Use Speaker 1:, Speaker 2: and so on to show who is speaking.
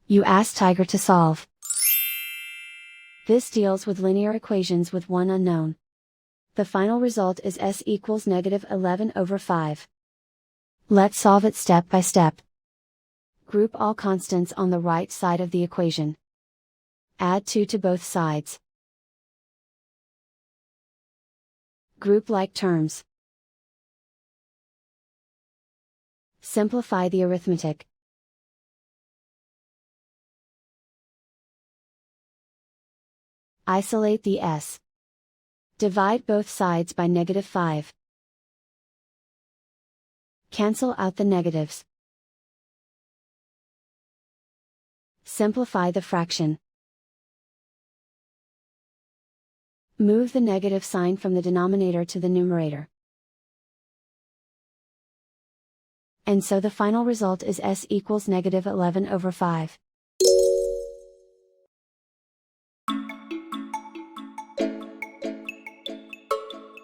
Speaker 1: You ask Tiger to solve. This deals with linear equations with one unknown. The final result is s equals -11/5. Let's solve it step by step. Group all constants on the right side of the equation. Add 2 to both sides. Group like terms. Simplify the arithmetic. Isolate the s. Divide both sides by -5. Cancel out the negatives. Simplify the fraction. Move the negative sign from the denominator to the numerator. And so the final result is s equals -11/5.